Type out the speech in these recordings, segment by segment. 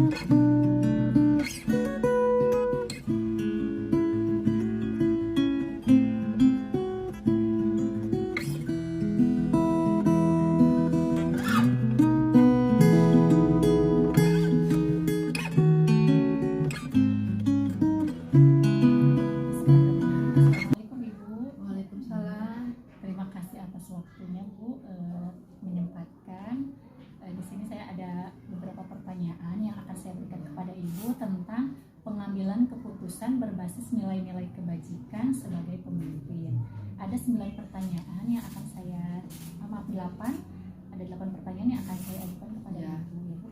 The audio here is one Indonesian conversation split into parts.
Assalamualaikum Ibu. Waalaikumsalam. Terima kasih atas waktunya Bu, menyempatkan. Di sini saya ada beberapa pertanyaan yang akan saya berikan kepada Ibu tentang pengambilan keputusan berbasis nilai-nilai kebajikan sebagai pemimpin. Ada 9 pertanyaan yang akan saya, maaf 8, ada 8 pertanyaan yang akan saya ajukan kepada Ibu.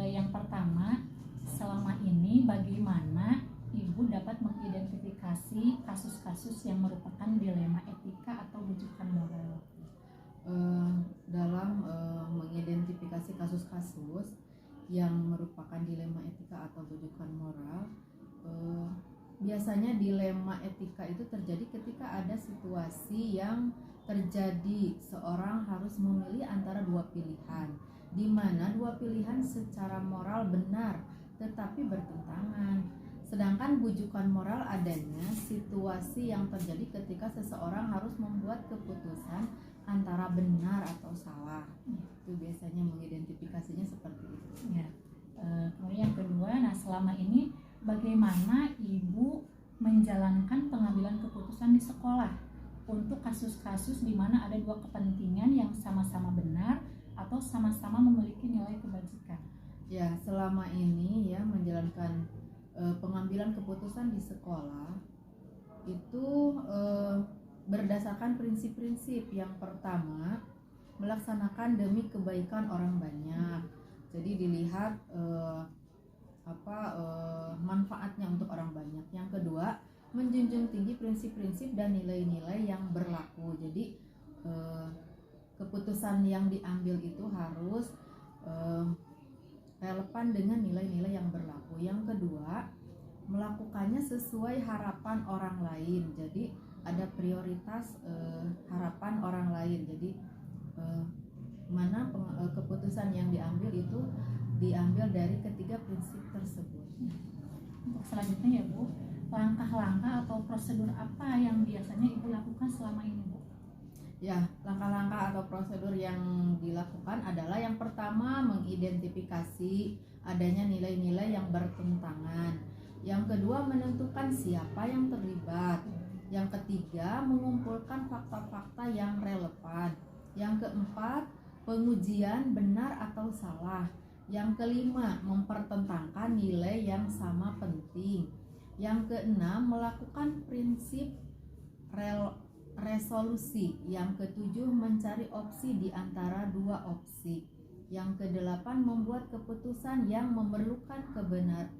Yang pertama, selama ini bagaimana Ibu dapat mengidentifikasi kasus-kasus yang merupakan dilema etika atau rujukan moral? Dalam mengidentifikasi kasus-kasus yang merupakan dilema etika atau rujukan moral, biasanya dilema etika itu terjadi ketika ada situasi yang terjadi seorang harus memilih antara dua pilihan, di mana dua pilihan secara moral benar tetapi bertentangan. Sedangkan bujukan moral adanya situasi yang terjadi ketika seseorang harus membuat keputusan antara benar atau salah. Itu biasanya mengidentifikasinya seperti itu. Ya. Kemudian yang kedua, nah selama ini bagaimana Ibu menjalankan pengambilan keputusan di sekolah untuk kasus-kasus di mana ada dua kepentingan yang sama-sama benar atau sama-sama memiliki nilai kebajikan? Ya, selama ini ya menjalankan pengambilan keputusan di sekolah itu berdasarkan prinsip-prinsip. Yang pertama, melaksanakan demi kebaikan orang banyak. Jadi dilihat manfaatnya untuk orang banyak. Yang kedua, menjunjung tinggi prinsip-prinsip dan nilai-nilai yang berlaku. Jadi keputusan yang diambil itu harus relevan dengan nilai-nilai yang berlaku. Yang kedua, melakukannya sesuai harapan orang lain. Jadi ada prioritas harapan orang lain. Jadi keputusan yang diambil itu diambil dari ketiga prinsip tersebut. Untuk selanjutnya ya Bu, langkah-langkah atau prosedur apa yang biasanya Ibu lakukan selama ini Bu? Ya, langkah-langkah atau prosedur yang dilakukan adalah yang pertama, mengidentifikasi adanya nilai-nilai yang bertentangan. Yang kedua, menentukan siapa yang terlibat. Yang ketiga, mengumpulkan fakta-fakta yang relevan. Yang keempat, pengujian benar atau salah. Yang kelima, mempertentangkan nilai yang sama penting. Yang keenam, melakukan prinsip resolusi. Yang ketujuh, mencari opsi di antara dua opsi. Yang kedelapan, membuat keputusan yang memerlukan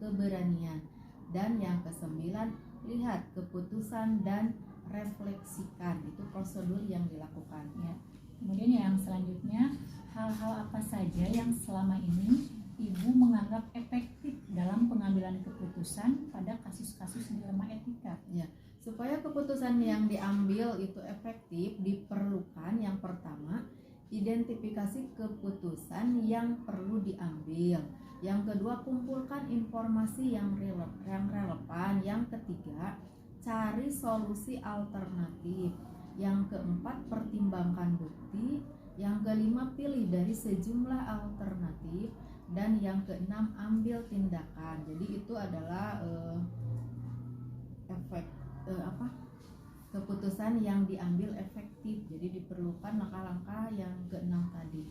keberanian. Dan yang kesembilan, lihat keputusan dan refleksikan. Itu prosedur yang dilakukan. Ya. Kemudian yang selanjutnya, hal-hal apa saja yang selama ini Ibu menganggap efektif dalam pengambilan keputusan pada kasus-kasus dilema etika? Ya. Supaya keputusan yang diambil itu efektif, diperlukan yang pertama, identifikasi keputusan yang perlu diambil. Yang kedua, kumpulkan informasi yang relevan. Yang ketiga, cari solusi alternatif. Yang keempat, pertimbangkan bukti. Yang kelima, pilih dari sejumlah alternatif. Dan yang keenam, ambil tindakan. Jadi itu adalah keputusan yang diambil efektif. Jadi diperlukan langkah-langkah yang keenam tadi.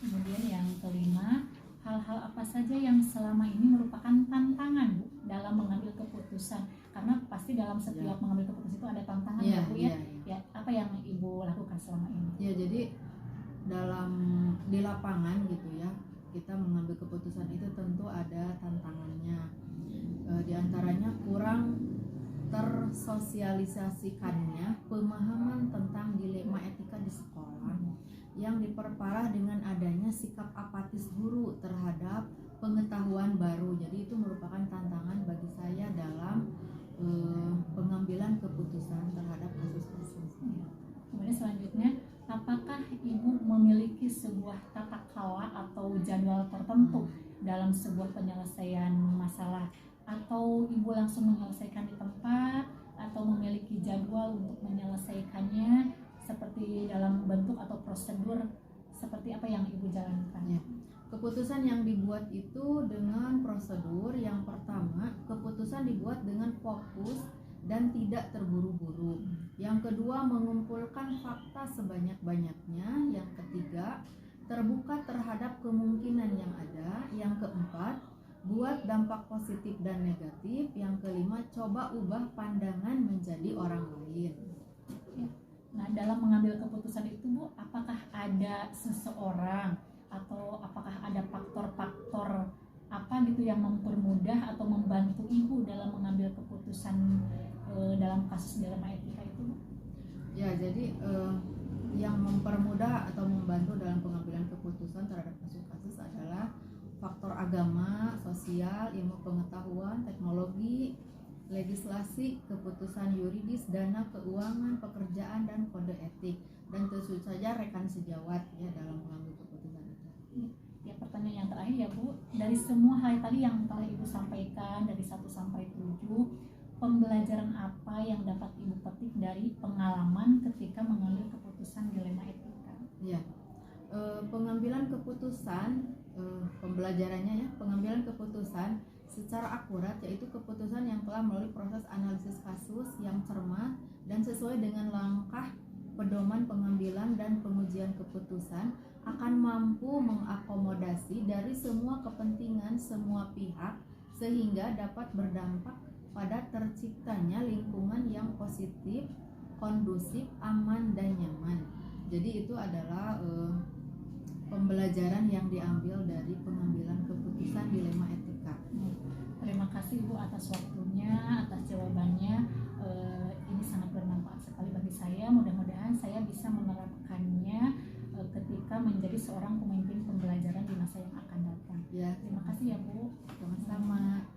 Kemudian yang kelima, hal-hal apa saja yang selama ini merupakan tantangan Bu dalam mengambil keputusan? Karena pasti dalam setiap mengambil keputusan itu ada tantangan ya Bu ya. Ya, apa yang Ibu lakukan selama ini? Ya, jadi di lapangan gitu ya, kita mengambil keputusan itu tentu ada tantangannya. Di antaranya kurang tersosialisasikannya pemahaman tentang dilema etika di sekolah yang diperparah dengan adanya sikap apatis guru terhadap pengetahuan baru. Jadi itu merupakan tantangan bagi saya dalam pengambilan keputusan terhadap kasus-kasus. Kemudian selanjutnya, apakah Ibu memiliki sebuah tata kelola atau jadwal tertentu dalam sebuah penyelesaian masalah, atau ibu langsung menyelesaikan di tempat atau memiliki jadwal untuk menyelesaikannya seperti dalam bentuk atau prosedur seperti apa yang ibu jalankan? Ya. Keputusan yang dibuat itu dengan prosedur. Yang pertama, keputusan dibuat dengan fokus dan tidak terburu-buru. Yang kedua, mengumpulkan fakta sebanyak-banyaknya. Yang ketiga, terbuka terhadap kemungkinan yang ada. Yang keempat, buat dampak positif dan negatif. Yang kelima, coba ubah pandangan menjadi orang lain. Nah, dalam mengambil keputusan itu Bu, apakah ada seseorang atau apakah ada faktor-faktor apa gitu yang mempermudah atau membantu ibu dalam mengambil keputusan dalam kasus dilema etika itu Bu? Ya, jadi yang mempermudah atau membantu dalam pengambilan keputusan terhadap kasus-kasus adalah faktor agama, sosial, ilmu pengetahuan, teknologi, legislasi, keputusan yuridis, dana, keuangan, pekerjaan, dan kode etik, dan tentu saja rekan sejawat ya dalam mengambil keputusan itu. Ya, pertanyaan yang terakhir ya Bu, dari semua hal tadi yang telah ibu sampaikan dari 1 sampai 7, pembelajaran apa yang dapat ibu petik dari pengalaman ketika mengambil keputusan dilema etika? Ya, pengambilan keputusan, pembelajarannya ya, pengambilan keputusan secara akurat, yaitu keputusan yang telah melalui proses analisis kasus yang cermat dan sesuai dengan langkah pedoman pengambilan dan pengujian keputusan, akan mampu mengakomodasi dari semua kepentingan semua pihak sehingga dapat berdampak pada terciptanya lingkungan yang positif, kondusif, aman, dan nyaman. Jadi itu adalah pembelajaran yang diambil dari pengambilan keputusan dilema etika. Terima kasih Bu atas waktunya, atas jawabannya. Ini sangat bermanfaat sekali bagi saya. Mudah-mudahan saya bisa menerapkannya ketika menjadi seorang pemimpin pembelajaran di masa yang akan datang. Ya, Terima kasih ya Bu. sama-sama.